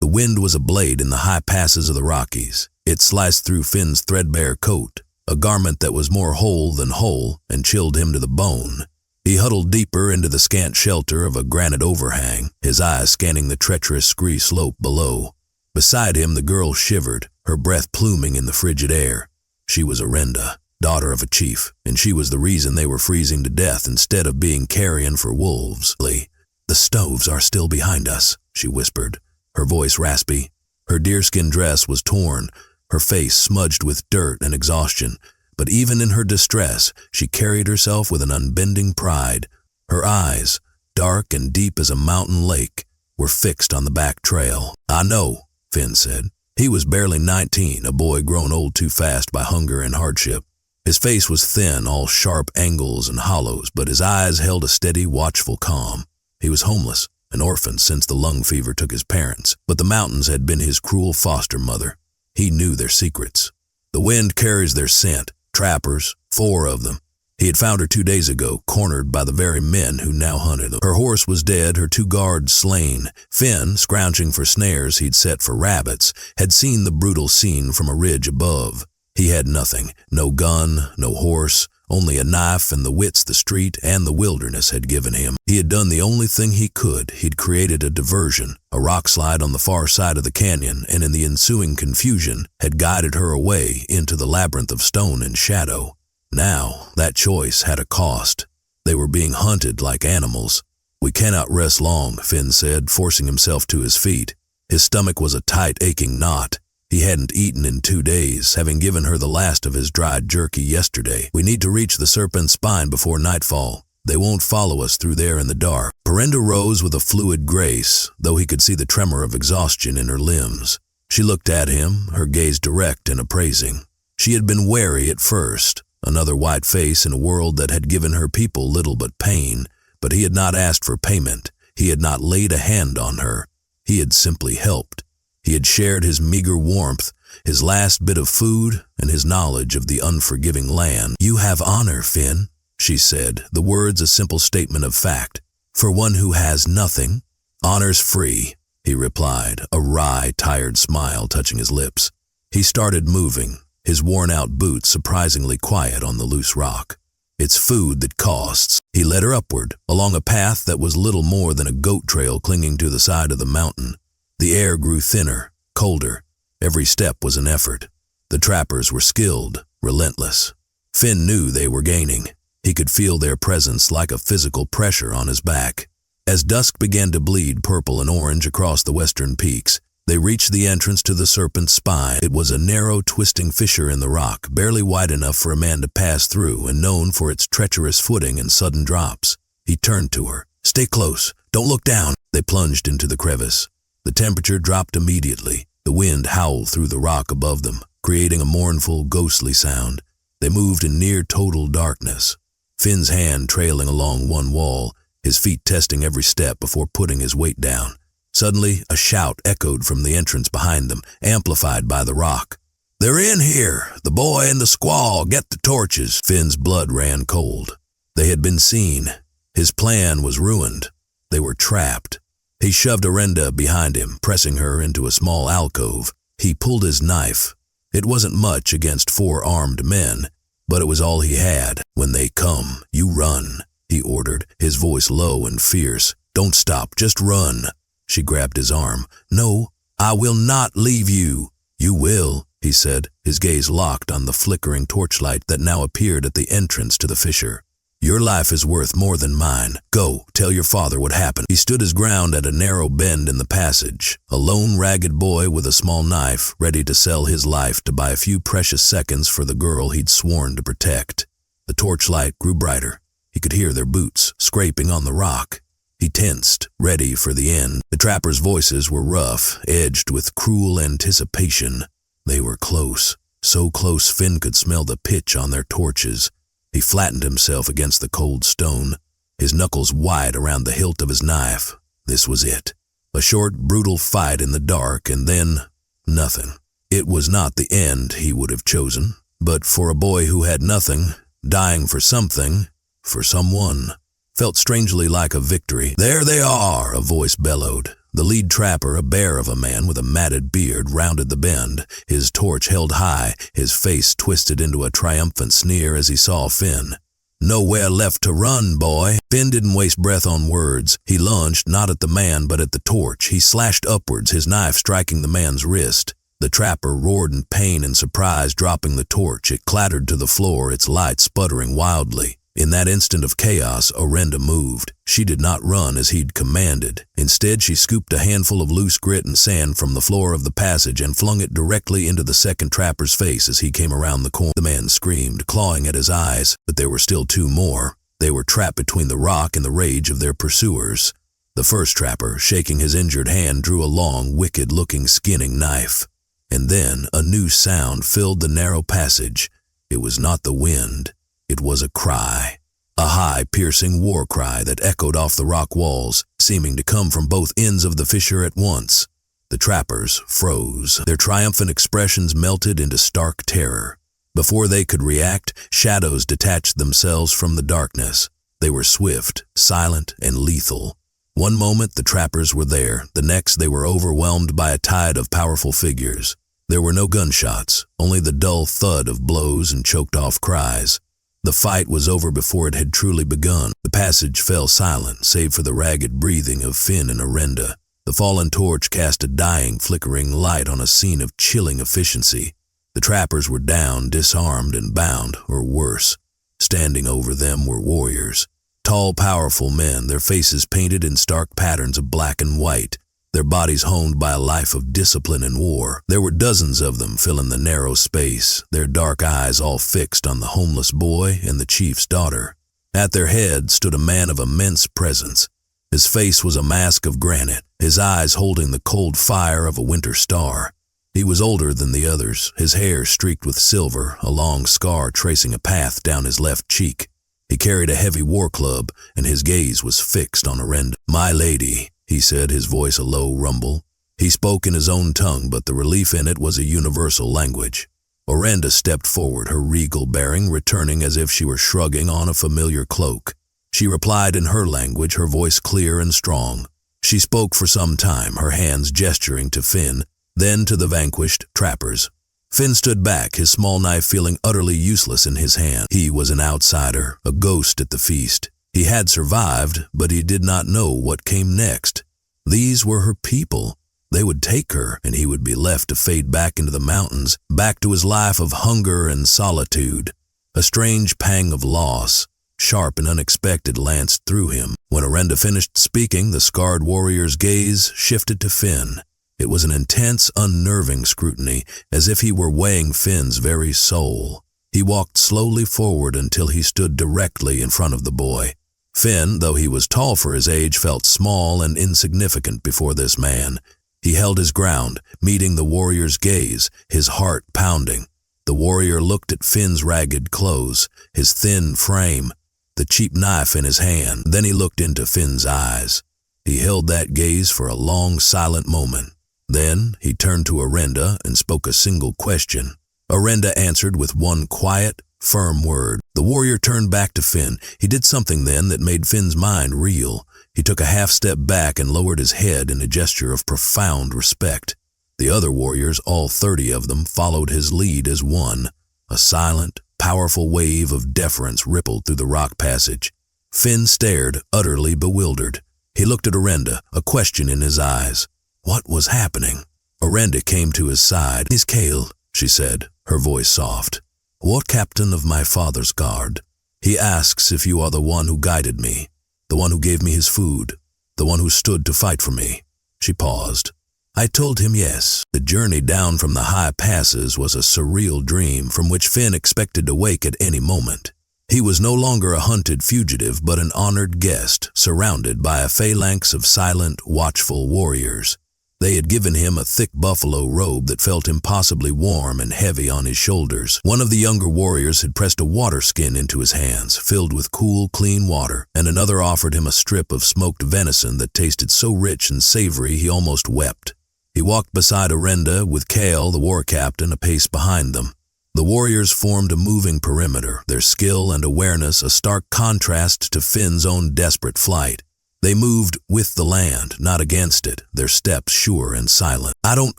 The wind was a blade in the high passes of the Rockies. It sliced through Finn's threadbare coat, a garment that was more whole than whole, and chilled him to the bone. He huddled deeper into the scant shelter of a granite overhang, his eyes scanning the treacherous scree slope below. Beside him the girl shivered, her breath pluming in the frigid air. She was Orenda, daughter of a chief, and she was the reason they were freezing to death instead of being carrion for wolves. "The stoves are still behind us," she whispered, her voice raspy. Her deerskin dress was torn, her face smudged with dirt and exhaustion, but even in her distress, she carried herself with an unbending pride. Her eyes, dark and deep as a mountain lake, were fixed on the back trail. "I know," Finn said. He was barely 19, a boy grown old too fast by hunger and hardship. His face was thin, all sharp angles and hollows, but his eyes held a steady, watchful calm. He was homeless, an orphan since the lung fever took his parents, but the mountains had been his cruel foster mother. He knew their secrets. The wind carries their scent, trappers, 4 of them. He had found her 2 days ago, cornered by the very men who now hunted them. Her horse was dead, her 2 guards slain. Finn, scrounging for snares he'd set for rabbits, had seen the brutal scene from a ridge above. He had nothing, no gun, no horse, only a knife and the wits the street and the wilderness had given him. He had done the only thing he could. He'd created a diversion, a rock slide on the far side of the canyon, and in the ensuing confusion had guided her away into the labyrinth of stone and shadow. Now, that choice had a cost. They were being hunted like animals. "We cannot rest long," Finn said, forcing himself to his feet. His stomach was a tight, aching knot. He hadn't eaten in 2 days, having given her the last of his dried jerky yesterday. "We need to reach the serpent's spine before nightfall. They won't follow us through there in the dark." Orenda rose with a fluid grace, though he could see the tremor of exhaustion in her limbs. She looked at him, her gaze direct and appraising. She had been wary at first, another white face in a world that had given her people little but pain, but he had not asked for payment. He had not laid a hand on her. He had simply helped. He had shared his meager warmth, his last bit of food, and his knowledge of the unforgiving land. "You have honor, Finn," she said, the words a simple statement of fact. "For one who has nothing." "Honor's free," he replied, a wry, tired smile touching his lips. He started moving, his worn-out boots surprisingly quiet on the loose rock. "It's food that costs." He led her upward, along a path that was little more than a goat trail clinging to the side of the mountain. The air grew thinner, colder. Every step was an effort. The trappers were skilled, relentless. Finn knew they were gaining. He could feel their presence like a physical pressure on his back. As dusk began to bleed purple and orange across the western peaks, they reached the entrance to the serpent's spine. It was a narrow, twisting fissure in the rock, barely wide enough for a man to pass through and known for its treacherous footing and sudden drops. He turned to her. "Stay close. Don't look down." They plunged into the crevice. The temperature dropped immediately. The wind howled through the rock above them, creating a mournful, ghostly sound. They moved in near total darkness. Finn's hand trailing along one wall, his feet testing every step before putting his weight down. Suddenly, a shout echoed from the entrance behind them, amplified by the rock. "They're in here! The boy and the squaw! Get the torches!" Finn's blood ran cold. They had been seen. His plan was ruined. They were trapped. He shoved Orenda behind him, pressing her into a small alcove. He pulled his knife. It wasn't much against 4 armed men, but it was all he had. "When they come, you run," he ordered, his voice low and fierce. "Don't stop, just run." She grabbed his arm. "No, I will not leave you." "You will," he said, his gaze locked on the flickering torchlight that now appeared at the entrance to the fissure. "Your life is worth more than mine. Go, tell your father what happened." He stood his ground at a narrow bend in the passage, a lone ragged boy with a small knife, ready to sell his life to buy a few precious seconds for the girl he'd sworn to protect. The torchlight grew brighter. He could hear their boots scraping on the rock. He tensed, ready for the end. The trappers' voices were rough, edged with cruel anticipation. They were close, so close Finn could smell the pitch on their torches. He flattened himself against the cold stone, his knuckles wide around the hilt of his knife. This was it. A short, brutal fight in the dark, and then nothing. It was not the end he would have chosen, but for a boy who had nothing, dying for something, for someone, felt strangely like a victory. "There they are," a voice bellowed. The lead trapper, a bear of a man with a matted beard, rounded the bend, his torch held high, his face twisted into a triumphant sneer as he saw Finn. "Nowhere left to run, boy." Finn didn't waste breath on words. He lunged, not at the man but at the torch. He slashed upwards, his knife striking the man's wrist. The trapper roared in pain and surprise, dropping the torch. It clattered to the floor, its light sputtering wildly. In that instant of chaos, Orenda moved. She did not run as he'd commanded. Instead, she scooped a handful of loose grit and sand from the floor of the passage and flung it directly into the second trapper's face as he came around the corner. The man screamed, clawing at his eyes, but there were still two more. They were trapped between the rock and the rage of their pursuers. The first trapper, shaking his injured hand, drew a long, wicked-looking skinning knife. And then a new sound filled the narrow passage. It was not the wind. It was a cry. A high, piercing war cry that echoed off the rock walls, seeming to come from both ends of the fissure at once. The trappers froze. Their triumphant expressions melted into stark terror. Before they could react, shadows detached themselves from the darkness. They were swift, silent, and lethal. One moment the trappers were there, the next they were overwhelmed by a tide of powerful figures. There were no gunshots, only the dull thud of blows and choked-off cries. The fight was over before it had truly begun. The passage fell silent, save for the ragged breathing of Finn and Orenda. The fallen torch cast a dying, flickering light on a scene of chilling efficiency. The trappers were down, disarmed and bound, or worse. Standing over them were warriors. Tall, powerful men, their faces painted in stark patterns of black and white, their bodies honed by a life of discipline and war. There were dozens of them filling the narrow space, their dark eyes all fixed on the homeless boy and the chief's daughter. At their head stood a man of immense presence. His face was a mask of granite, his eyes holding the cold fire of a winter star. He was older than the others, his hair streaked with silver, a long scar tracing a path down his left cheek. He carried a heavy war club, and his gaze was fixed on Orenda. "My lady," he said, his voice a low rumble. He spoke in his own tongue, but the relief in it was a universal language. Orenda stepped forward, her regal bearing returning as if she were shrugging on a familiar cloak. She replied in her language, her voice clear and strong. She spoke for some time, her hands gesturing to Finn, then to the vanquished trappers. Finn stood back, his small knife feeling utterly useless in his hand. He was an outsider, a ghost at the feast. He had survived, but he did not know what came next. These were her people. They would take her, and he would be left to fade back into the mountains, back to his life of hunger and solitude. A strange pang of loss, sharp and unexpected, lanced through him. When Orenda finished speaking, the scarred warrior's gaze shifted to Finn. It was an intense, unnerving scrutiny, as if he were weighing Finn's very soul. He walked slowly forward until he stood directly in front of the boy. Finn, though he was tall for his age, felt small and insignificant before this man. He held his ground, meeting the warrior's gaze, his heart pounding. The warrior looked at Finn's ragged clothes, his thin frame, the cheap knife in his hand. Then he looked into Finn's eyes. He held that gaze for a long, silent moment. Then he turned to Orenda and spoke a single question. Orenda answered with one quiet, firm word. The warrior turned back to Finn. He did something then that made Finn's mind reel. He took a half step back and lowered his head in a gesture of profound respect. The other warriors, all 30 of them, followed his lead as one. A silent, powerful wave of deference rippled through the rock passage. Finn stared, utterly bewildered. He looked at Orenda, a question in his eyes. What was happening? Orenda came to his side. "Is Cale," she said, her voice soft. "War captain of my father's guard. He asks if you are the one who guided me, the one who gave me his food, the one who stood to fight for me." She paused. I told him yes. The journey down from the high passes was a surreal dream from which Finn expected to wake at any moment. He was no longer a hunted fugitive, but an honored guest, surrounded by a phalanx of silent, watchful warriors. They had given him a thick buffalo robe that felt impossibly warm and heavy on his shoulders. One of the younger warriors had pressed a water skin into his hands, filled with cool, clean water, and another offered him a strip of smoked venison that tasted so rich and savory he almost wept. He walked beside Orenda, with Cale, the war captain, a pace behind them. The warriors formed a moving perimeter, their skill and awareness a stark contrast to Finn's own desperate flight. They moved with the land, not against it, their steps sure and silent. "I don't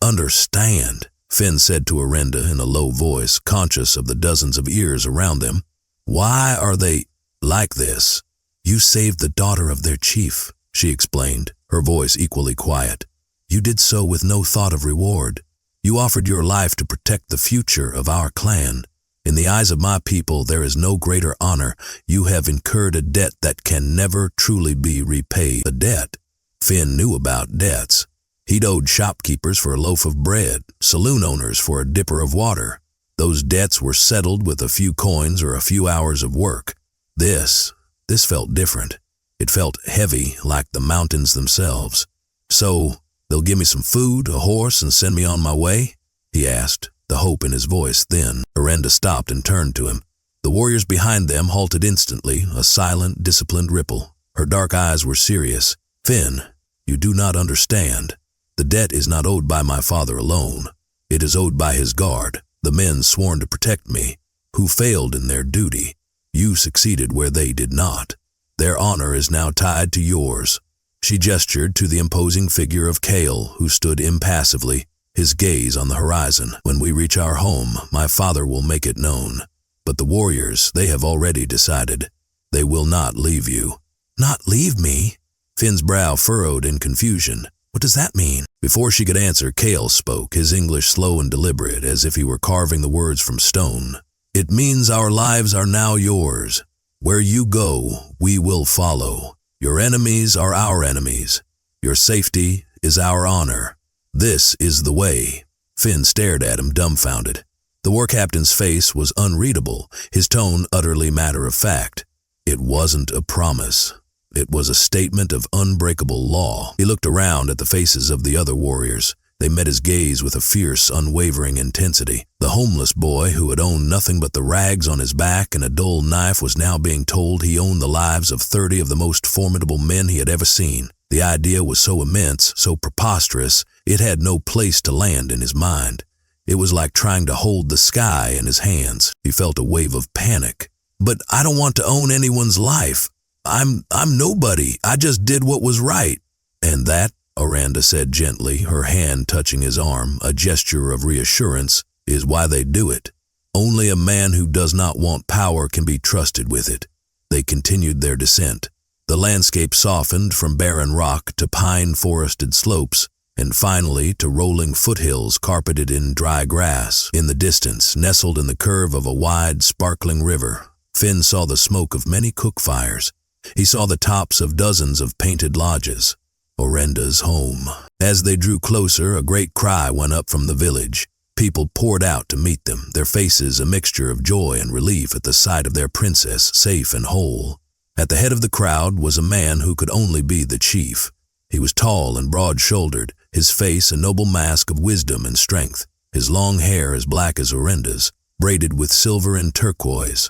understand," Finn said to Orenda in a low voice, conscious of the dozens of ears around them. "Why are they like this?" "You saved the daughter of their chief," she explained, her voice equally quiet. "You did so with no thought of reward. You offered your life to protect the future of our clan. In the eyes of my people, there is no greater honor. You have incurred a debt that can never truly be repaid." A debt? Finn knew about debts. He'd owed shopkeepers for a loaf of bread, saloon owners for a dipper of water. Those debts were settled with a few coins or a few hours of work. This felt different. It felt heavy, like the mountains themselves. "So, they'll give me some food, a horse, and send me on my way?" he asked, the hope in his voice thin. Orenda stopped and turned to him. The warriors behind them halted instantly, a silent, disciplined ripple. Her dark eyes were serious. "Finn, you do not understand. The debt is not owed by my father alone. It is owed by his guard, the men sworn to protect me, who failed in their duty. You succeeded where they did not. Their honor is now tied to yours." She gestured to the imposing figure of Kale, who stood impassively, his gaze on the horizon. "When we reach our home, my father will make it known. But the warriors, they have already decided. They will not leave you." "Not leave me?" Finn's brow furrowed in confusion. "What does that mean?" Before she could answer, Kale spoke, his English slow and deliberate, as if he were carving the words from stone. "It means our lives are now yours. Where you go, we will follow. Your enemies are our enemies. Your safety is our honor. This is the way." Finn stared at him, dumbfounded. The war captain's face was unreadable, his tone utterly matter-of-fact. It wasn't a promise. It was a statement of unbreakable law. He looked around at the faces of the other warriors. They met his gaze with a fierce, unwavering intensity. The homeless boy, who had owned nothing but the rags on his back and a dull knife, was now being told he owned the lives of 30 of the most formidable men he had ever seen. The idea was so immense, so preposterous, it had no place to land in his mind. It was like trying to hold the sky in his hands. He felt a wave of panic. "But I don't want to own anyone's life. I'm nobody. I just did what was right." "And that," Orenda said gently, her hand touching his arm, a gesture of reassurance, "is why they do it. Only a man who does not want power can be trusted with it." They continued their descent. The landscape softened from barren rock to pine-forested slopes, and finally to rolling foothills carpeted in dry grass. In the distance, nestled in the curve of a wide, sparkling river, Finn saw the smoke of many cook fires. He saw the tops of dozens of painted lodges. Orenda's home. As they drew closer, a great cry went up from the village. People poured out to meet them, their faces a mixture of joy and relief at the sight of their princess, safe and whole. At the head of the crowd was a man who could only be the chief. He was tall and broad-shouldered, his face a noble mask of wisdom and strength, his long hair as black as Orenda's, braided with silver and turquoise.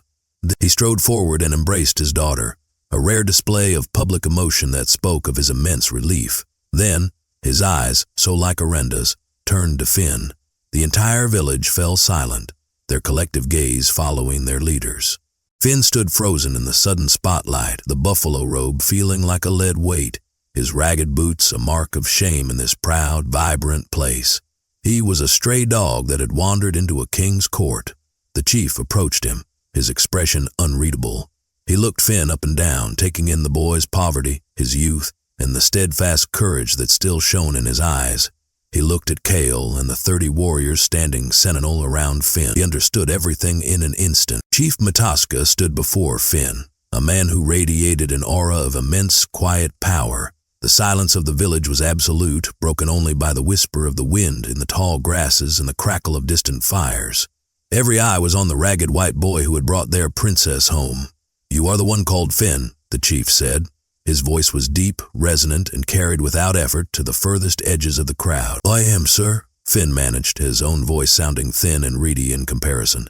He strode forward and embraced his daughter, a rare display of public emotion that spoke of his immense relief. Then, his eyes, so like Orenda's, turned to Finn. The entire village fell silent, their collective gaze following their leaders. Finn stood frozen in the sudden spotlight, the buffalo robe feeling like a lead weight, his ragged boots a mark of shame in this proud, vibrant place. He was a stray dog that had wandered into a king's court. The chief approached him, his expression unreadable. He looked Finn up and down, taking in the boy's poverty, his youth, and the steadfast courage that still shone in his eyes. He looked at Kale and the 30 warriors standing sentinel around Finn. He understood everything in an instant. Chief Mataska stood before Finn, a man who radiated an aura of immense, quiet power. The silence of the village was absolute, broken only by the whisper of the wind in the tall grasses and the crackle of distant fires. Every eye was on the ragged white boy who had brought their princess home. "You are the one called Finn," the chief said. His voice was deep, resonant, and carried without effort to the furthest edges of the crowd. "I am, sir," Finn managed, his own voice sounding thin and reedy in comparison.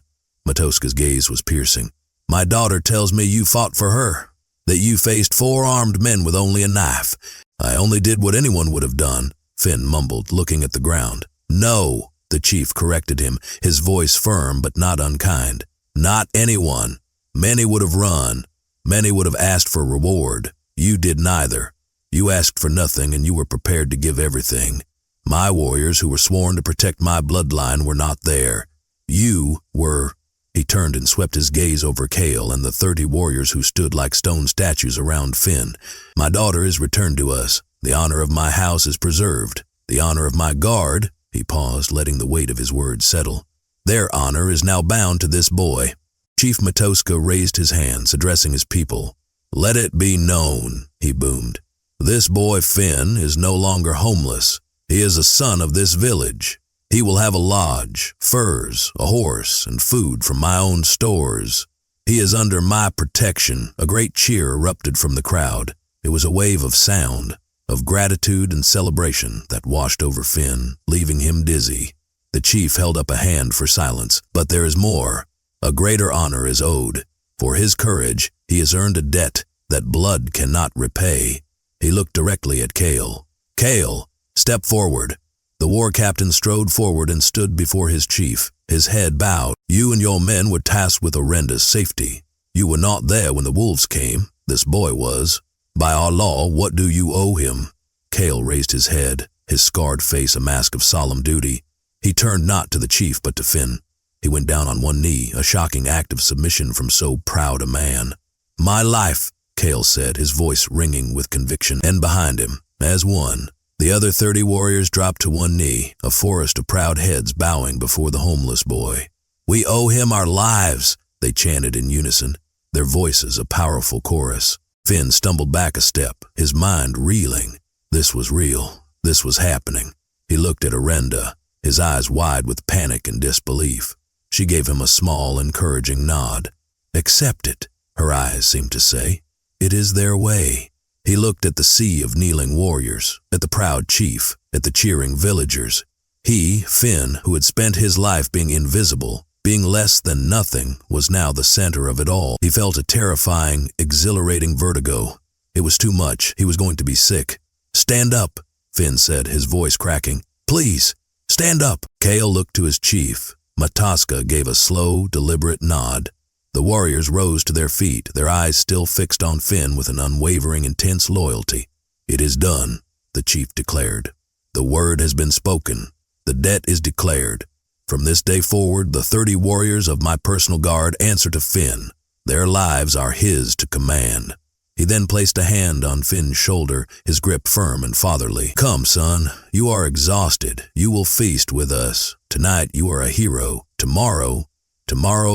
Matoska's gaze was piercing. "My daughter tells me you fought for her, that you faced 4 armed men with only a knife." "I only did what anyone would have done," Finn mumbled, looking at the ground. "No," the chief corrected him, his voice firm but not unkind. "Not anyone. Many would have run. Many would have asked for reward. You did neither. You asked for nothing and you were prepared to give everything. My warriors who were sworn to protect my bloodline were not there. You were—" He turned and swept his gaze over Kale and the 30 warriors who stood like stone statues around Finn. "My daughter is returned to us. The honor of my house is preserved. The honor of my guard—" He paused, letting the weight of his words settle. "Their honor is now bound to this boy." Chief Matoska raised his hands, addressing his people. "Let it be known," he boomed. "This boy Finn is no longer homeless. He is a son of this village. He will have a lodge, furs, a horse, and food from my own stores. He is under my protection." A great cheer erupted from the crowd. It was a wave of sound, of gratitude and celebration that washed over Finn, leaving him dizzy. The chief held up a hand for silence. "But there is more. A greater honor is owed. For his courage, he has earned a debt that blood cannot repay." He looked directly at Kale. "Kale, step forward." The war captain strode forward and stood before his chief, his head bowed. "You and your men were tasked with Orenda's safety. You were not there when the wolves came. This boy was. By our law, what do you owe him?" Kale raised his head, his scarred face a mask of solemn duty. He turned not to the chief but to Finn. He went down on one knee, a shocking act of submission from so proud a man. "My life," Kale said, his voice ringing with conviction. And behind him, as one, the other 30 warriors dropped to one knee, a forest of proud heads bowing before the homeless boy. "We owe him our lives," they chanted in unison, their voices a powerful chorus. Finn stumbled back a step, his mind reeling. This was real. This was happening. He looked at Orenda, his eyes wide with panic and disbelief. She gave him a small, encouraging nod. "Accept it," her eyes seemed to say. "It is their way." He looked at the sea of kneeling warriors, at the proud chief, at the cheering villagers. He, Finn, who had spent his life being invisible, being less than nothing, was now the center of it all. He felt a terrifying, exhilarating vertigo. It was too much. He was going to be sick. "Stand up," Finn said, his voice cracking. "Please, stand up." Kale looked to his chief. Matoska gave a slow, deliberate nod. The warriors rose to their feet, their eyes still fixed on Finn with an unwavering, intense loyalty. "It is done," the chief declared. "The word has been spoken. The debt is declared. From this day forward, the 30 warriors of my personal guard answer to Finn. Their lives are his to command." He then placed a hand on Finn's shoulder, his grip firm and fatherly. "Come, son, you are exhausted. You will feast with us. Tonight you are a hero. Tomorrow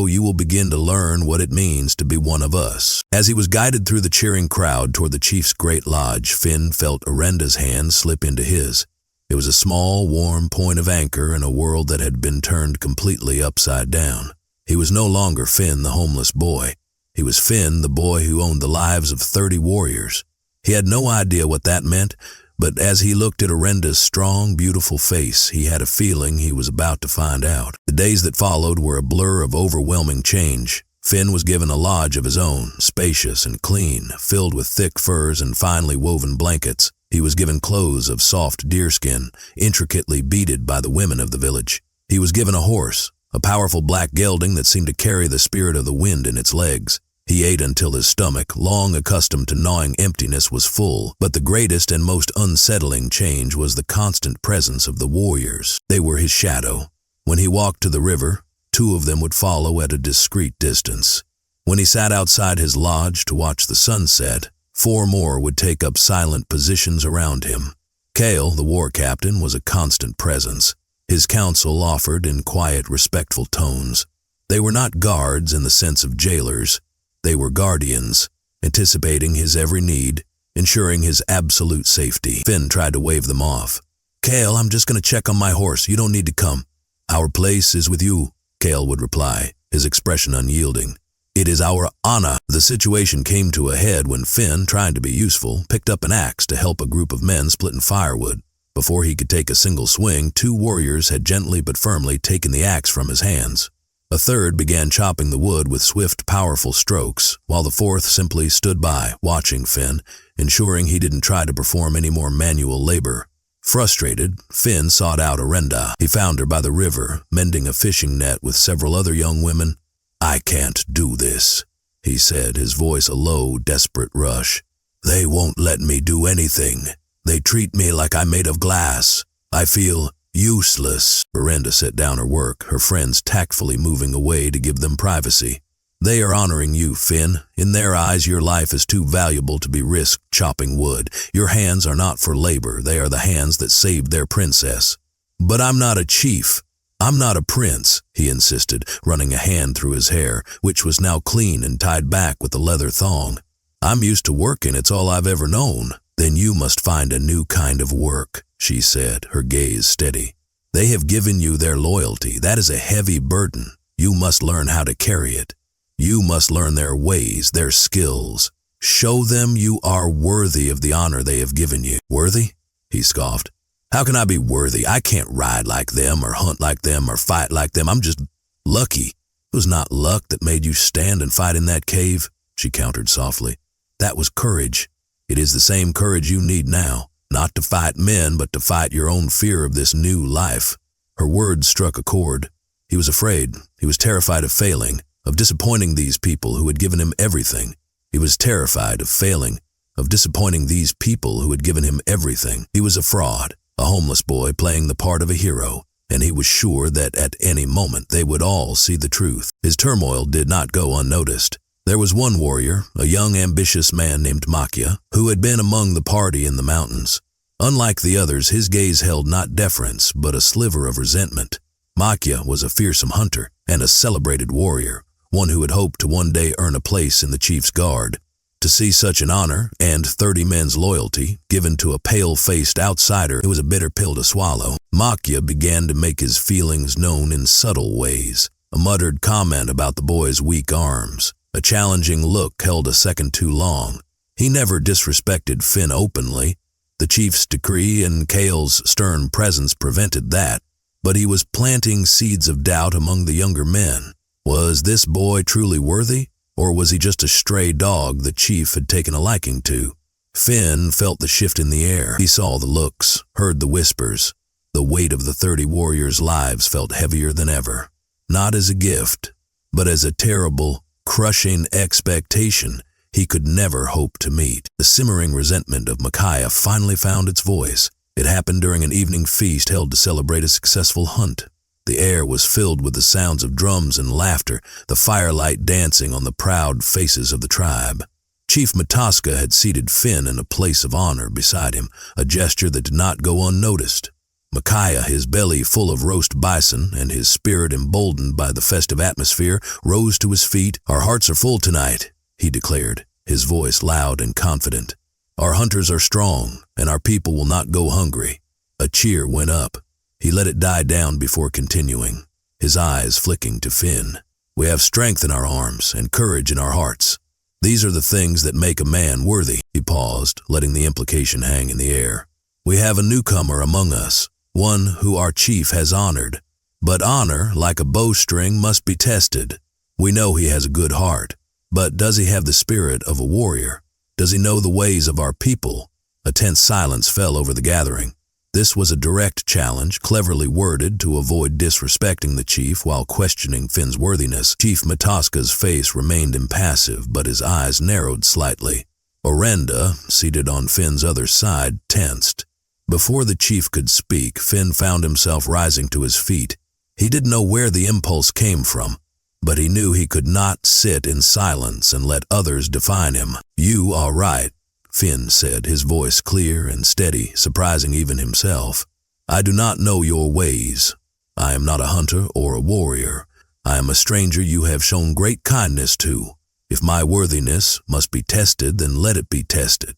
you will begin to learn what it means to be one of us." As he was guided through the cheering crowd toward the chief's great lodge, Finn felt Orenda's hand slip into his. It was a small, warm point of anchor in a world that had been turned completely upside down. He was no longer Finn, the homeless boy. He was Finn, the boy who owned the lives of 30 warriors. He had no idea what that meant, but as he looked at Orenda's strong, beautiful face, he had a feeling he was about to find out. The days that followed were a blur of overwhelming change. Finn was given a lodge of his own, spacious and clean, filled with thick furs and finely woven blankets. He was given clothes of soft deerskin, intricately beaded by the women of the village. He was given a horse, a powerful black gelding that seemed to carry the spirit of the wind in its legs. He ate until his stomach, long accustomed to gnawing emptiness, was full, but the greatest and most unsettling change was the constant presence of the warriors. They were his shadow. When he walked to the river, 2 of them would follow at a discreet distance. When he sat outside his lodge to watch the sunset, 4 more would take up silent positions around him. Kale, the war captain, was a constant presence. His counsel offered in quiet, respectful tones. They were not guards in the sense of jailers. They were guardians, anticipating his every need, ensuring his absolute safety. Finn tried to wave them off. "Kale, I'm just going to check on my horse. You don't need to come." "Our place is with you," Kale would reply, his expression unyielding. "It is our honor." The situation came to a head when Finn, trying to be useful, picked up an axe to help a group of men splitting firewood. Before he could take a single swing, 2 warriors had gently but firmly taken the axe from his hands. A third began chopping the wood with swift, powerful strokes, while the 4th simply stood by, watching Finn, ensuring he didn't try to perform any more manual labor. Frustrated, Finn sought out Orenda. He found her by the river, mending a fishing net with several other young women. "I can't do this," he said, his voice a low, desperate rush. They won't let me do anything. They treat me like I'm made of glass. I feel useless." Orenda set down her work, her friends tactfully moving away to give them privacy. "They are honoring you, Finn. In their eyes, your life is too valuable to be risked chopping wood. Your hands are not for labor. They are the hands that saved their princess." "But I'm not a chief. I'm not a prince," he insisted, running a hand through his hair, which was now clean and tied back with a leather thong. "I'm used to working. It's all I've ever known." "Then you must find a new kind of work," she said, her gaze steady. "They have given you their loyalty. That is a heavy burden. You must learn how to carry it. You must learn their ways, their skills. Show them you are worthy of the honor they have given you." "Worthy?" he scoffed. "How can I be worthy? I can't ride like them or hunt like them or fight like them. I'm just lucky." "It was not luck that made you stand and fight in that cave," she countered softly. "That was courage. It is the same courage you need now, not to fight men, but to fight your own fear of this new life." Her words struck a chord. He was afraid. He was terrified of failing, of disappointing these people who had given him everything. He was terrified of failing, of disappointing these people who had given him everything. He was a fraud, a homeless boy playing the part of a hero, and he was sure that at any moment they would all see the truth. His turmoil did not go unnoticed. There was one warrior, a young ambitious man named Makia, who had been among the party in the mountains. Unlike the others, his gaze held not deference, but a sliver of resentment. Makia was a fearsome hunter and a celebrated warrior, one who had hoped to one day earn a place in the chief's guard. To see such an honor and 30 men's loyalty given to a pale-faced outsider, it was a bitter pill to swallow. Makia began to make his feelings known in subtle ways. A muttered comment about the boy's weak arms. A challenging look held a second too long. He never disrespected Finn openly. The chief's decree and Kale's stern presence prevented that, but he was planting seeds of doubt among the younger men. Was this boy truly worthy, or was he just a stray dog the chief had taken a liking to? Finn felt the shift in the air. He saw the looks, heard the whispers. The weight of the 30 warriors' lives felt heavier than ever. Not as a gift, but as a terrible, crushing expectation he could never hope to meet. The simmering resentment of Micaiah finally found its voice. It happened during an evening feast held to celebrate a successful hunt. The air was filled with the sounds of drums and laughter, the firelight dancing on the proud faces of the tribe. Chief Mataska had seated Finn in a place of honor beside him, a gesture that did not go unnoticed. Micaiah, his belly full of roast bison and his spirit emboldened by the festive atmosphere, rose to his feet. "Our hearts are full tonight," he declared, his voice loud and confident. "Our hunters are strong, and our people will not go hungry." A cheer went up. He let it die down before continuing, his eyes flicking to Finn. "We have strength in our arms and courage in our hearts. These are the things that make a man worthy." He paused, letting the implication hang in the air. "We have a newcomer among us, one who our chief has honored. But honor, like a bowstring, must be tested. We know he has a good heart, but does he have the spirit of a warrior? Does he know the ways of our people?" A tense silence fell over the gathering. This was a direct challenge, cleverly worded to avoid disrespecting the chief while questioning Finn's worthiness. Chief Mataska's face remained impassive, but his eyes narrowed slightly. Orenda, seated on Finn's other side, tensed. Before the chief could speak, Finn found himself rising to his feet. He didn't know where the impulse came from, but he knew he could not sit in silence and let others define him. "You are right," Finn said, his voice clear and steady, surprising even himself. "I do not know your ways. I am not a hunter or a warrior. I am a stranger you have shown great kindness to. If my worthiness must be tested, then let it be tested.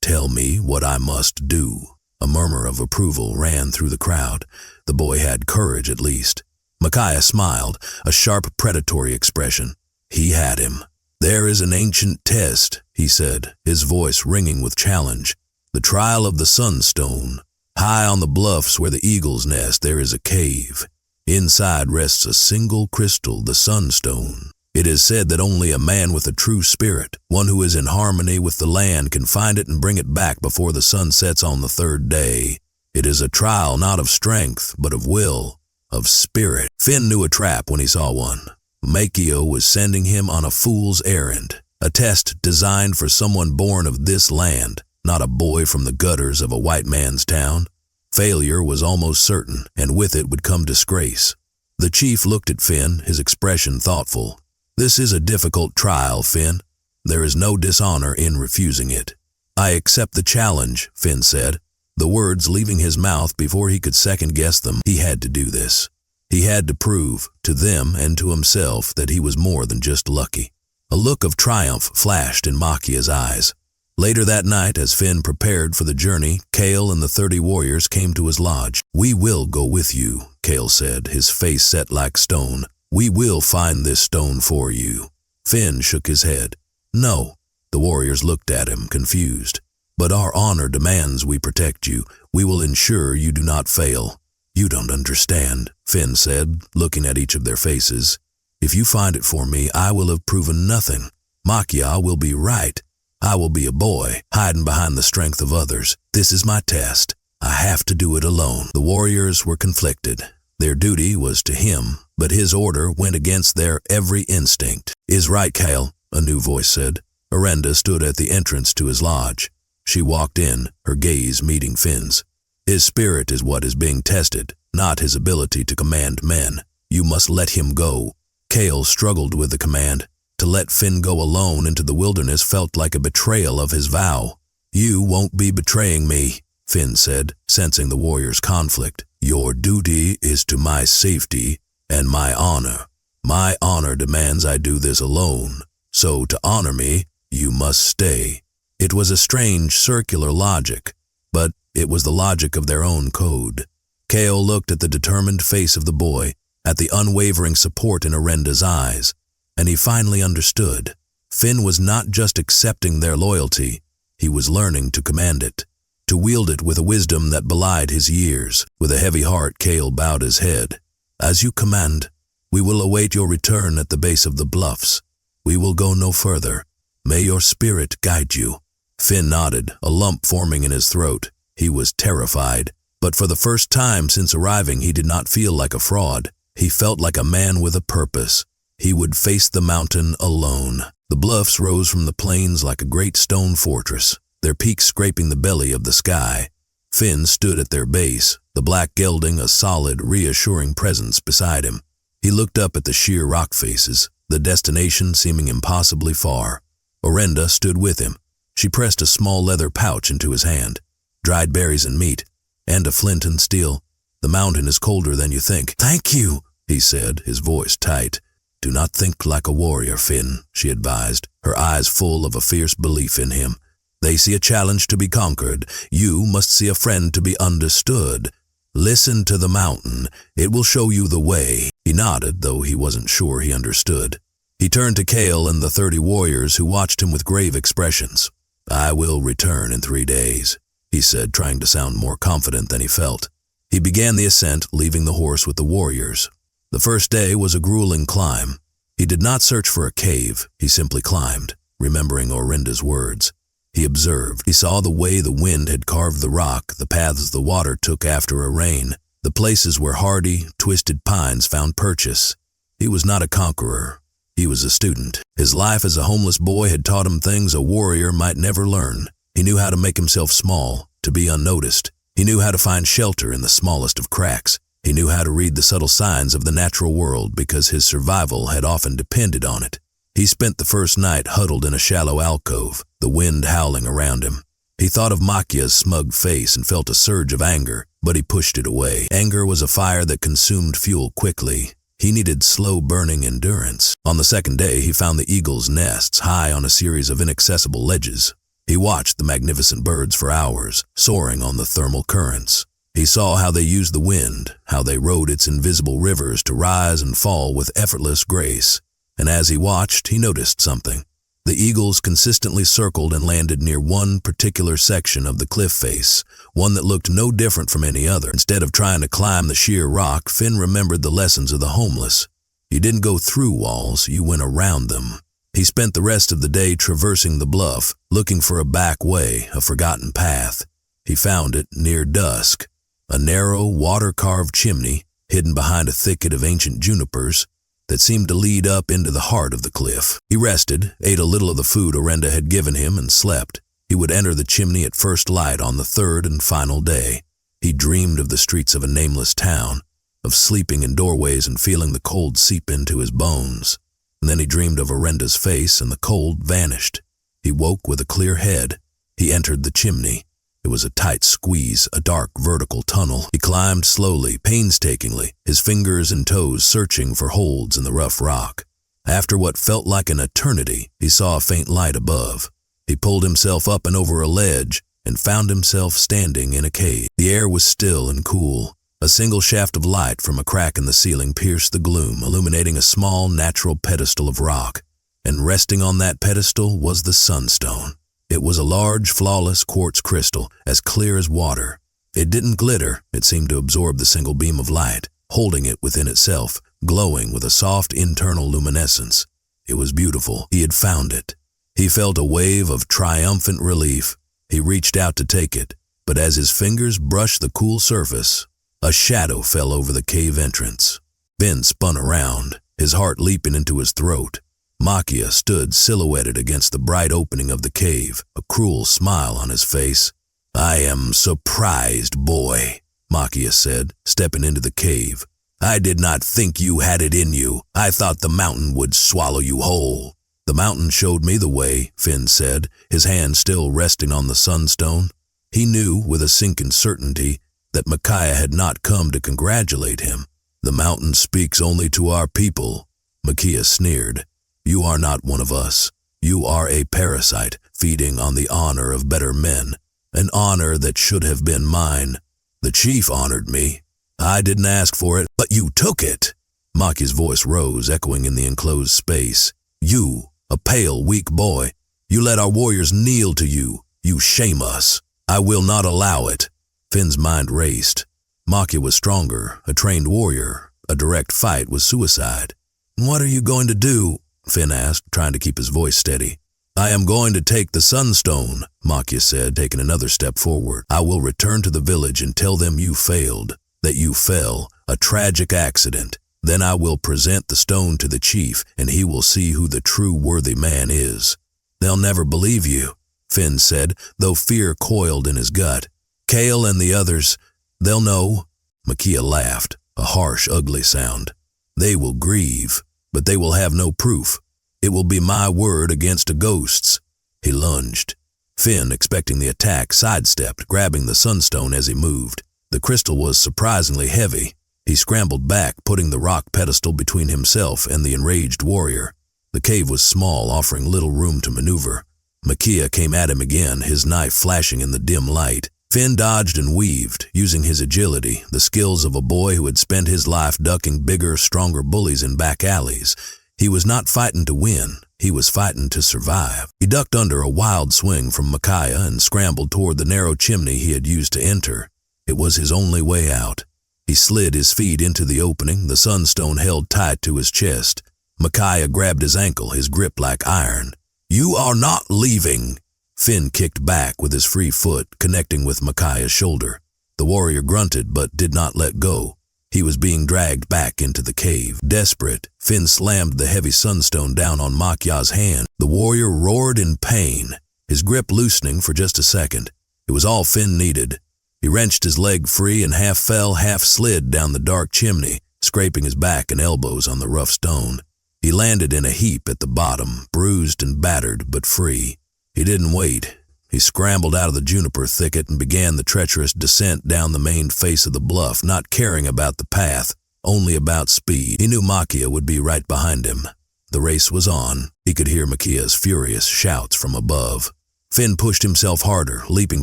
Tell me what I must do." A murmur of approval ran through the crowd. The boy had courage, at least. Micaiah smiled, a sharp, predatory expression. He had him. "There is an ancient test," he said, his voice ringing with challenge. "The trial of the Sunstone. High on the bluffs where the eagles nest, there is a cave. Inside rests a single crystal, the Sunstone. It is said that only a man with a true spirit, one who is in harmony with the land, can find it and bring it back before the sun sets on the third day. It is a trial not of strength, but of will, of spirit." Finn knew a trap when he saw one. Makio was sending him on a fool's errand. A test designed for someone born of this land, not a boy from the gutters of a white man's town. Failure was almost certain, and with it would come disgrace. The chief looked at Finn, his expression thoughtful. "This is a difficult trial, Finn. There is no dishonor in refusing it." "I accept the challenge," Finn said, the words leaving his mouth before he could second-guess them. He had to do this. He had to prove, to them and to himself, that he was more than just lucky. A look of triumph flashed in Makia's eyes. Later that night, as Finn prepared for the journey, Kale and the 30 warriors came to his lodge. "We will go with you," Kale said, his face set like stone. "We will find this stone for you." Finn shook his head. "No." The warriors looked at him, confused. "But our honor demands we protect you. We will ensure you do not fail." "You don't understand," Finn said, looking at each of their faces. "If you find it for me, I will have proven nothing. Makia will be right. I will be a boy, hiding behind the strength of others. This is my test. I have to do it alone." The warriors were conflicted. Their duty was to him, but his order went against their every instinct. "Is right, Kale," a new voice said. Orenda stood at the entrance to his lodge. She walked in, her gaze meeting Finn's. "His spirit is what is being tested, not his ability to command men. You must let him go." Kale struggled with the command. To let Finn go alone into the wilderness felt like a betrayal of his vow. "You won't be betraying me," Finn said, sensing the warrior's conflict. "Your duty is to my safety and my honor. My honor demands I do this alone. So to honor me, you must stay." It was a strange circular logic, but it was the logic of their own code. Kale looked at the determined face of the boy, at the unwavering support in Orenda's eyes, and he finally understood. Finn was not just accepting their loyalty, he was learning to command it, to wield it with a wisdom that belied his years. With a heavy heart, Kale bowed his head. "As you command, we will await your return at the base of the bluffs. We will go no further. May your spirit guide you." Finn nodded, a lump forming in his throat. He was terrified, but for the first time since arriving, he did not feel like a fraud. He felt like a man with a purpose. He would face the mountain alone. The bluffs rose from the plains like a great stone fortress, their peaks scraping the belly of the sky. Finn stood at their base, the black gelding a solid, reassuring presence beside him. He looked up at the sheer rock faces, the destination seeming impossibly far. Orenda stood with him. She pressed a small leather pouch into his hand. "Dried berries and meat, and a flint and steel. The mountain is colder than you think." "Thank you," he said, his voice tight. "Do not think like a warrior, Finn," she advised, her eyes full of a fierce belief in him. "They see a challenge to be conquered. You must see a friend to be understood. Listen to the mountain. It will show you the way." He nodded, though he wasn't sure he understood. He turned to Kale and the 30 warriors who watched him with grave expressions. "I will return in 3 days," he said, trying to sound more confident than he felt. He began the ascent, leaving the horse with the warriors. The first day was a grueling climb. He did not search for a cave, he simply climbed, remembering Orenda's words. He observed. He saw the way the wind had carved the rock, the paths the water took after a rain, the places where hardy, twisted pines found purchase. He was not a conqueror. He was a student. His life as a homeless boy had taught him things a warrior might never learn. He knew how to make himself small, to be unnoticed. He knew how to find shelter in the smallest of cracks. He knew how to read the subtle signs of the natural world because his survival had often depended on it. He spent the first night huddled in a shallow alcove, the wind howling around him. He thought of Makia's smug face and felt a surge of anger, but he pushed it away. Anger was a fire that consumed fuel quickly. He needed slow-burning endurance. On the second day, he found the eagles' nests high on a series of inaccessible ledges. He watched the magnificent birds for hours, soaring on the thermal currents. He saw how they used the wind, how they rode its invisible rivers to rise and fall with effortless grace. And as he watched, he noticed something. The eagles consistently circled and landed near one particular section of the cliff face, one that looked no different from any other. Instead of trying to climb the sheer rock, Finn remembered the lessons of the homeless. You didn't go through walls, you went around them. He spent the rest of the day traversing the bluff, looking for a back way, a forgotten path. He found it near dusk. A narrow, water-carved chimney, hidden behind a thicket of ancient junipers. that seemed to lead up into the heart of the cliff. He rested, ate a little of the food Orenda had given him, and slept. He would enter the chimney at first light on the third and final day. He dreamed of the streets of a nameless town, of sleeping in doorways and feeling the cold seep into his bones. And then he dreamed of Orenda's face, and the cold vanished. He woke with a clear head. He entered the chimney. It was a tight squeeze, a dark vertical tunnel. He climbed slowly, painstakingly, his fingers and toes searching for holds in the rough rock. After what felt like an eternity, he saw a faint light above. He pulled himself up and over a ledge and found himself standing in a cave. The air was still and cool. A single shaft of light from a crack in the ceiling pierced the gloom, illuminating a small, natural pedestal of rock. And resting on that pedestal was the sunstone. It was a large, flawless quartz crystal, as clear as water. It didn't glitter, it seemed to absorb the single beam of light, holding it within itself, glowing with a soft internal luminescence. It was beautiful. He had found it. He felt a wave of triumphant relief. He reached out to take it, but as his fingers brushed the cool surface, a shadow fell over the cave entrance. Ben spun around, his heart leaping into his throat. Makia stood silhouetted against the bright opening of the cave, a cruel smile on his face. "I am surprised, boy," Makia said, stepping into the cave. "I did not think you had it in you. I thought the mountain would swallow you whole." "The mountain showed me the way," Finn said, his hand still resting on the sunstone. He knew with a sinking certainty that Micaiah had not come to congratulate him. "The mountain speaks only to our people," Makia sneered. "You are not one of us. You are a parasite, feeding on the honor of better men, an honor that should have been mine. The chief honored me. I didn't ask for it, but you took it." Makia's voice rose, echoing in the enclosed space. "You, a pale, weak boy, you let our warriors kneel to you. You shame us. I will not allow it." Finn's mind raced. Makia was stronger, a trained warrior. A direct fight was suicide. "What are you going to do?" Finn asked, trying to keep his voice steady. "I am going to take the sunstone," Makia said, taking another step forward. "I will return to the village and tell them you failed, that you fell, a tragic accident. Then I will present the stone to the chief, and he will see who the true worthy man is." "They'll never believe you," Finn said, though fear coiled in his gut. "Kale and the others, they'll know." Makia laughed, a harsh, ugly sound. "They will grieve, but they will have no proof. It will be my word against a ghost's." He lunged. Finn, expecting the attack, sidestepped, grabbing the sunstone as he moved. The crystal was surprisingly heavy. He scrambled back, putting the rock pedestal between himself and the enraged warrior. The cave was small, offering little room to maneuver. Makia came at him again, his knife flashing in the dim light. Finn dodged and weaved, using his agility, the skills of a boy who had spent his life ducking bigger, stronger bullies in back alleys. He was not fighting to win, he was fighting to survive. He ducked under a wild swing from Micaiah and scrambled toward the narrow chimney he had used to enter. It was his only way out. He slid his feet into the opening, the sunstone held tight to his chest. Micaiah grabbed his ankle, his grip like iron. "You are not leaving." Finn kicked back with his free foot, connecting with Micaiah's shoulder. The warrior grunted but did not let go. He was being dragged back into the cave. Desperate, Finn slammed the heavy sunstone down on Makia's hand. The warrior roared in pain, his grip loosening for just a second. It was all Finn needed. He wrenched his leg free and half fell, half slid down the dark chimney, scraping his back and elbows on the rough stone. He landed in a heap at the bottom, bruised and battered but free. He didn't wait. He scrambled out of the juniper thicket and began the treacherous descent down the main face of the bluff, not caring about the path, only about speed. He knew Makia would be right behind him. The race was on. He could hear Makia's furious shouts from above. Finn pushed himself harder, leaping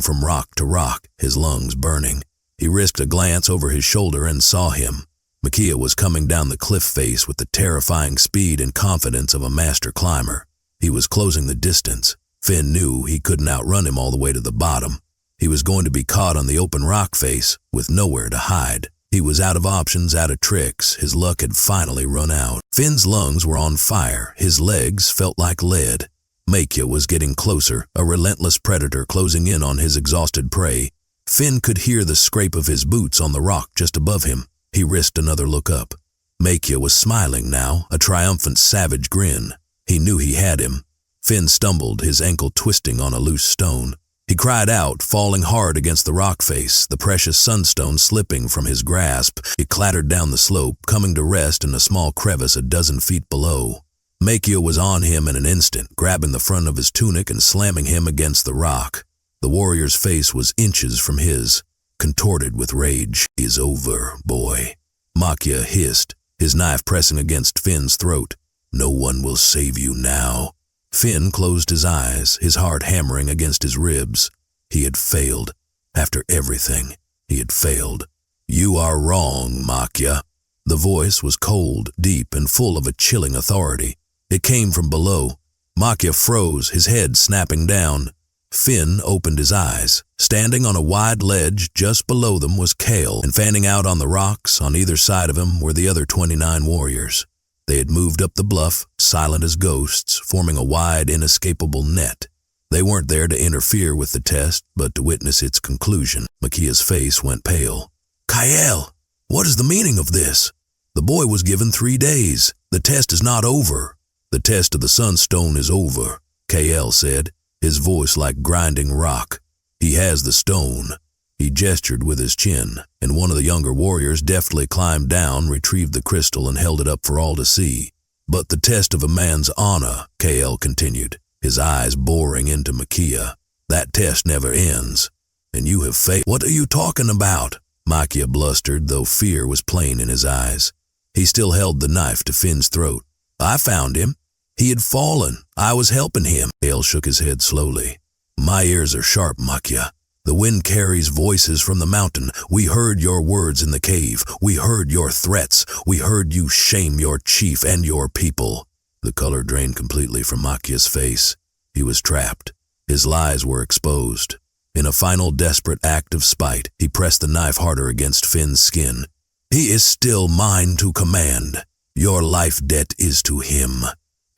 from rock to rock, his lungs burning. He risked a glance over his shoulder and saw him. Makia was coming down the cliff face with the terrifying speed and confidence of a master climber. He was closing the distance. Finn knew he couldn't outrun him all the way to the bottom. He was going to be caught on the open rock face with nowhere to hide. He was out of options, out of tricks. His luck had finally run out. Finn's lungs were on fire. His legs felt like lead. Makia was getting closer, a relentless predator closing in on his exhausted prey. Finn could hear the scrape of his boots on the rock just above him. He risked another look up. Makia was smiling now, a triumphant savage grin. He knew he had him. Finn stumbled, his ankle twisting on a loose stone. He cried out, falling hard against the rock face, the precious sunstone slipping from his grasp. It clattered down the slope, coming to rest in a small crevice a dozen feet below. Makia was on him in an instant, grabbing the front of his tunic and slamming him against the rock. The warrior's face was inches from his, contorted with rage. "Is over, boy," Makia hissed, his knife pressing against Finn's throat. "No one will save you now." Finn closed his eyes, his heart hammering against his ribs. He had failed. After everything, he had failed. "You are wrong, Makia." The voice was cold, deep, and full of a chilling authority. It came from below. Makia froze, his head snapping down. Finn opened his eyes. Standing on a wide ledge just below them was Kale, and fanning out on the rocks on either side of him were the other 29 warriors. They had moved up the bluff, silent as ghosts, forming a wide, inescapable net. They weren't there to interfere with the test, but to witness its conclusion. Makia's face went pale. "Kyle, what is the meaning of this? The boy was given 3 days. The test is not over." "The test of the Sunstone is over," Kale said, his voice like grinding rock. "He has the stone." He gestured with his chin, and one of the younger warriors deftly climbed down, retrieved the crystal, and held it up for all to see. "But the test of a man's honor," Kale continued, his eyes boring into Makia. "That test never ends, and you have failed." "What are you talking about?" Makia blustered, though fear was plain in his eyes. He still held the knife to Finn's throat. "I found him. He had fallen. I was helping him." Kale shook his head slowly. "My ears are sharp, Makia. The wind carries voices from the mountain. We heard your words in the cave. We heard your threats. We heard you shame your chief and your people." The color drained completely from Makia's face. He was trapped. His lies were exposed. In a final desperate act of spite, he pressed the knife harder against Finn's skin. "He is still mine to command. Your life debt is to him.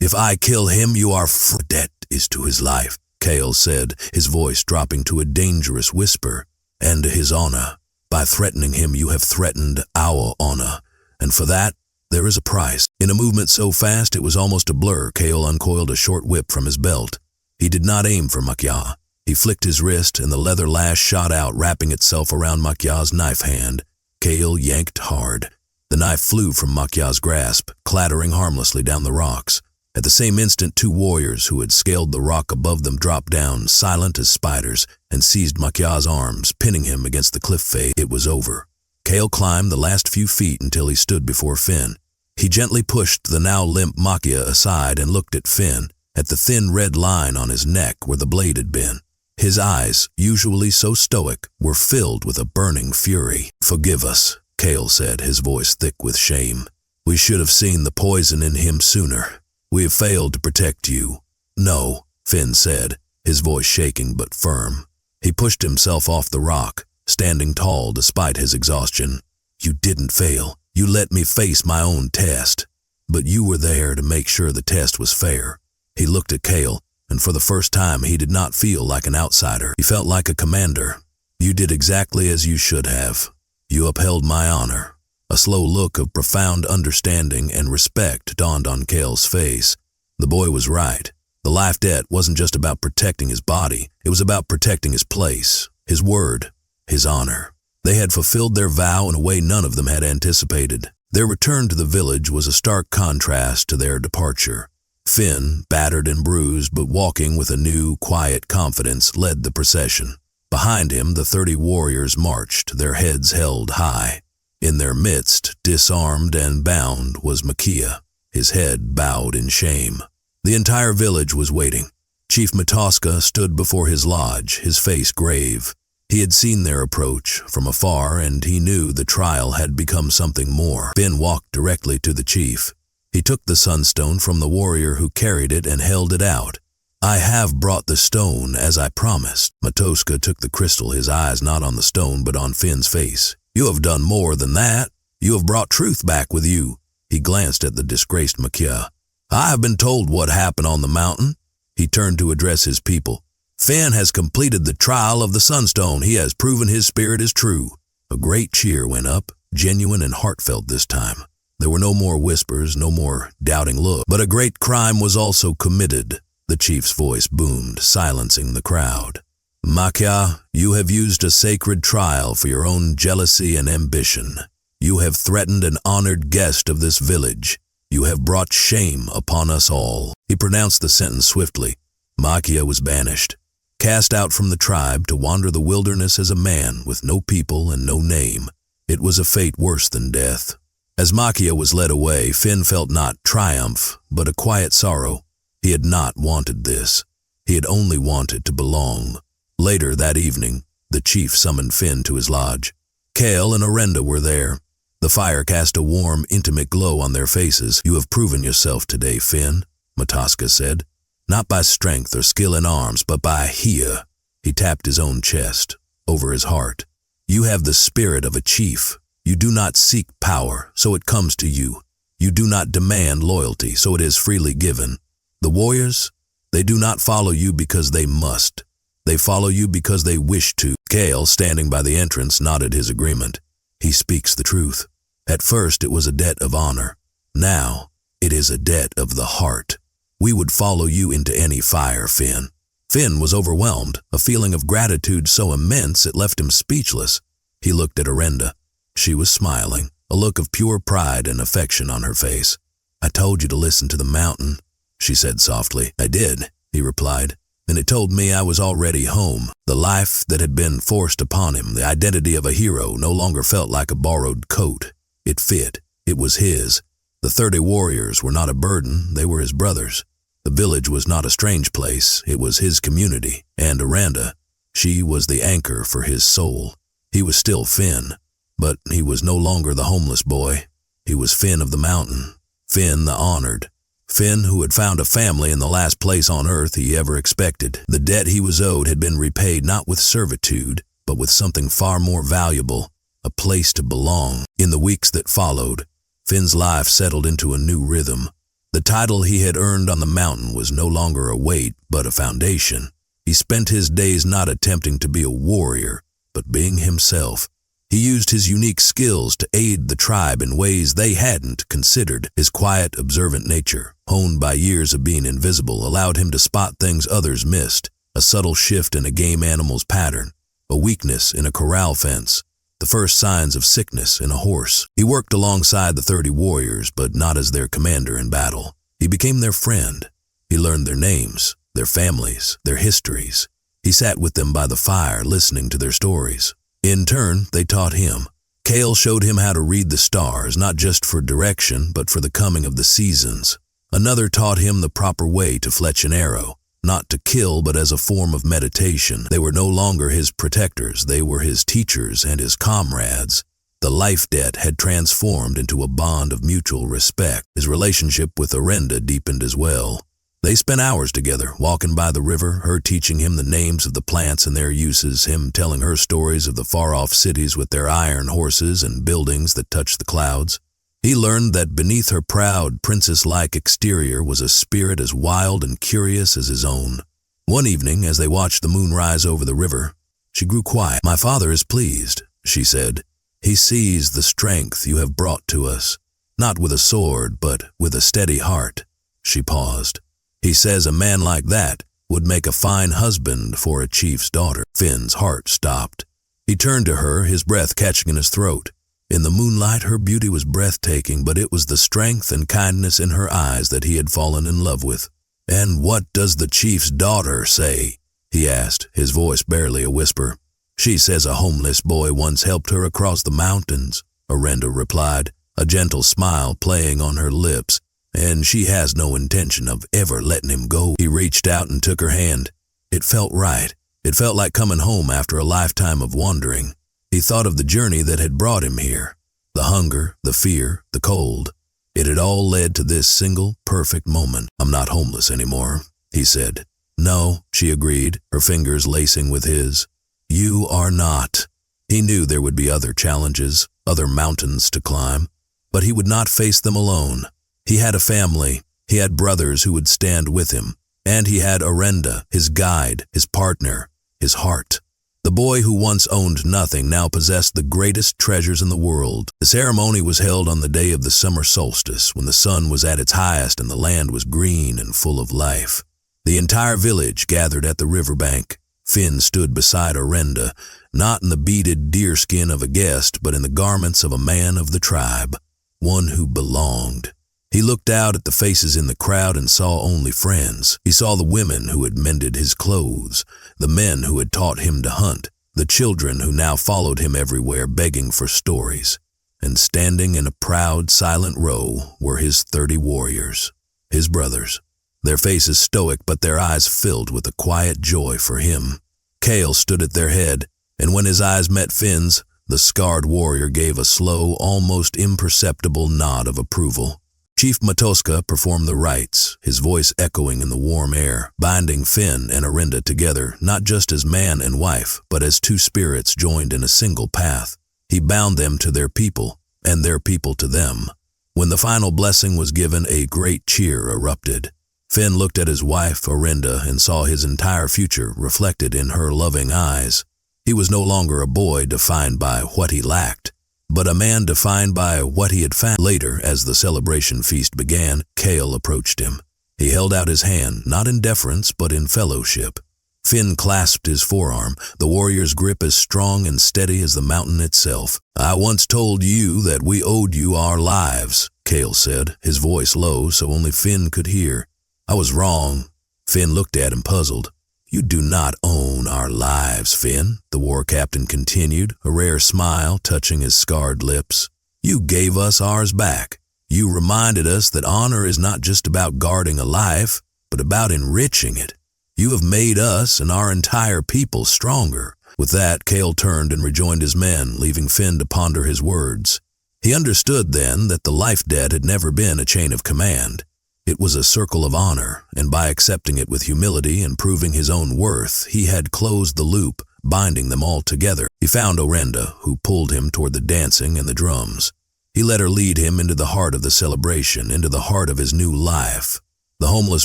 If I kill him, you are free. Debt is to his life," Kale said, his voice dropping to a dangerous whisper. "And to his honor. By threatening him, you have threatened our honor. And for that, there is a price." In a movement so fast it was almost a blur, Kale uncoiled a short whip from his belt. He did not aim for Makia. He flicked his wrist, and the leather lash shot out, wrapping itself around Makia's knife hand. Kale yanked hard. The knife flew from Makia's grasp, clattering harmlessly down the rocks. At the same instant, 2 warriors who had scaled the rock above them dropped down, silent as spiders, and seized Makia's arms, pinning him against the cliff face. It was over. Kale climbed the last few feet until he stood before Finn. He gently pushed the now limp Makia aside and looked at Finn, at the thin red line on his neck where the blade had been. His eyes, usually so stoic, were filled with a burning fury. "Forgive us," Kale said, his voice thick with shame. "We should have seen the poison in him sooner. We have failed to protect you." "No," Finn said, his voice shaking but firm. He pushed himself off the rock, standing tall despite his exhaustion. "You didn't fail. You let me face my own test. But you were there to make sure the test was fair." He looked at Kale, and for the first time he did not feel like an outsider. He felt like a commander. "You did exactly as you should have. You upheld my honor." A slow look of profound understanding and respect dawned on Kale's face. The boy was right. The life debt wasn't just about protecting his body. It was about protecting his place, his word, his honor. They had fulfilled their vow in a way none of them had anticipated. Their return to the village was a stark contrast to their departure. Finn, battered and bruised but walking with a new, quiet confidence, led the procession. Behind him, the 30 warriors marched, their heads held high. In their midst, disarmed and bound, was Makia, his head bowed in shame. The entire village was waiting. Chief Matoska stood before his lodge, his face grave. He had seen their approach from afar, and he knew the trial had become something more. Finn walked directly to the chief. He took the sunstone from the warrior who carried it and held it out. "I have brought the stone, as I promised." Matoska took the crystal, his eyes not on the stone but on Finn's face. "You have done more than that. You have brought truth back with you." He glanced at the disgraced Makia. "I have been told what happened on the mountain." He turned to address his people. "Finn has completed the trial of the Sunstone. He has proven his spirit is true." A great cheer went up, genuine and heartfelt this time. There were no more whispers, no more doubting looks. But a great crime was also committed. The chief's voice boomed, silencing the crowd. Makia, you have used a sacred trial for your own jealousy and ambition. You have threatened an honored guest of this village. You have brought shame upon us all. He pronounced the sentence swiftly. Makia was banished, cast out from the tribe to wander the wilderness as a man with no people and no name. It was a fate worse than death. As Makia was led away, Finn felt not triumph, but a quiet sorrow. He had not wanted this. He had only wanted to belong. Later that evening, the chief summoned Finn to his lodge. Kale and Orenda were there. The fire cast a warm, intimate glow on their faces. You have proven yourself today, Finn, Mataska said. Not by strength or skill in arms, but by here. He tapped his own chest, over his heart. You have the spirit of a chief. You do not seek power, so it comes to you. You do not demand loyalty, so it is freely given. The warriors, they do not follow you because they must. They follow you because they wish to. Kale, standing by the entrance, nodded his agreement. He speaks the truth. At first it was a debt of honor. Now it is a debt of the heart. We would follow you into any fire, Finn. Finn was overwhelmed, a feeling of gratitude so immense it left him speechless. He looked at Orenda. She was smiling, a look of pure pride and affection on her face. I told you to listen to the mountain, she said softly. I did, he replied, and it told me I was already home. The life that had been forced upon him, the identity of a hero, no longer felt like a borrowed coat. It fit. It was his. The 30 warriors were not a burden, they were his brothers. The village was not a strange place, it was his community. And Orenda, she was the anchor for his soul. He was still Finn, but he was no longer the homeless boy. He was Finn of the mountain, Finn the honored. Finn, who had found a family in the last place on earth he ever expected. The debt he was owed had been repaid not with servitude, but with something far more valuable, a place to belong. In the weeks that followed, Finn's life settled into a new rhythm. The title he had earned on the mountain was no longer a weight, but a foundation. He spent his days not attempting to be a warrior, but being himself. He used his unique skills to aid the tribe in ways they hadn't considered. His quiet, observant nature, honed by years of being invisible, allowed him to spot things others missed, a subtle shift in a game animal's pattern, a weakness in a corral fence, the first signs of sickness in a horse. He worked alongside the 30 warriors, but not as their commander in battle. He became their friend. He learned their names, their families, their histories. He sat with them by the fire, listening to their stories. In turn, they taught him. Kale showed him how to read the stars, not just for direction, but for the coming of the seasons. Another taught him the proper way to fletch an arrow, not to kill, but as a form of meditation. They were no longer his protectors, they were his teachers and his comrades. The life debt had transformed into a bond of mutual respect. His relationship with Orenda deepened as well. They spent hours together, walking by the river, her teaching him the names of the plants and their uses, him telling her stories of the far-off cities with their iron horses and buildings that touched the clouds. He learned that beneath her proud, princess-like exterior was a spirit as wild and curious as his own. One evening, as they watched the moon rise over the river, she grew quiet. My father is pleased, she said. He sees the strength you have brought to us, not with a sword, but with a steady heart. She paused. He says a man like that would make a fine husband for a chief's daughter. Finn's heart stopped. He turned to her, his breath catching in his throat. In the moonlight, her beauty was breathtaking, but it was the strength and kindness in her eyes that he had fallen in love with. And what does the chief's daughter say? He asked, his voice barely a whisper. She says a homeless boy once helped her across the mountains, Orenda replied, a gentle smile playing on her lips. And she has no intention of ever letting him go. He reached out and took her hand. It felt right. It felt like coming home after a lifetime of wandering. He thought of the journey that had brought him here. The hunger, the fear, the cold. It had all led to this single, perfect moment. I'm not homeless anymore, he said. No, she agreed, her fingers lacing with his. You are not. He knew there would be other challenges, other mountains to climb, but he would not face them alone. He had a family, he had brothers who would stand with him, and he had Orenda, his guide, his partner, his heart. The boy who once owned nothing now possessed the greatest treasures in the world. The ceremony was held on the day of the summer solstice, when the sun was at its highest and the land was green and full of life. The entire village gathered at the riverbank. Finn stood beside Orenda, not in the beaded deerskin of a guest, but in the garments of a man of the tribe, one who belonged. He looked out at the faces in the crowd and saw only friends. He saw the women who had mended his clothes, the men who had taught him to hunt, the children who now followed him everywhere begging for stories. And standing in a proud, silent row were his 30 warriors, his brothers. Their faces stoic, but their eyes filled with a quiet joy for him. Kale stood at their head, and when his eyes met Finn's, the scarred warrior gave a slow, almost imperceptible nod of approval. Chief Matoska performed the rites, his voice echoing in the warm air, binding Finn and Orenda together, not just as man and wife, but as two spirits joined in a single path. He bound them to their people, and their people to them. When the final blessing was given, a great cheer erupted. Finn looked at his wife, Orenda, and saw his entire future reflected in her loving eyes. He was no longer a boy defined by what he lacked, but a man defined by what he had found. Later, as the celebration feast began, Kale approached him. He held out his hand, not in deference, but in fellowship. Finn clasped his forearm, the warrior's grip as strong and steady as the mountain itself. "I once told you that we owed you our lives," Kale said, his voice low so only Finn could hear. "I was wrong." Finn looked at him, puzzled. "You do not own our lives, Finn," the war captain continued, a rare smile touching his scarred lips. "You gave us ours back. You reminded us that honor is not just about guarding a life, but about enriching it. You have made us and our entire people stronger." With that, Kale turned and rejoined his men, leaving Finn to ponder his words. He understood then that the life debt had never been a chain of command. It was a circle of honor, and by accepting it with humility and proving his own worth, he had closed the loop, binding them all together. He found Orenda, who pulled him toward the dancing and the drums. He let her lead him into the heart of the celebration, into the heart of his new life. The homeless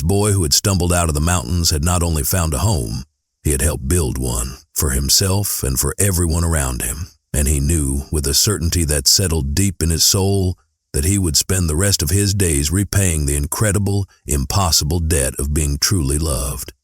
boy who had stumbled out of the mountains had not only found a home, he had helped build one, for himself and for everyone around him. And he knew, with a certainty that settled deep in his soul, that he would spend the rest of his days repaying the incredible, impossible debt of being truly loved.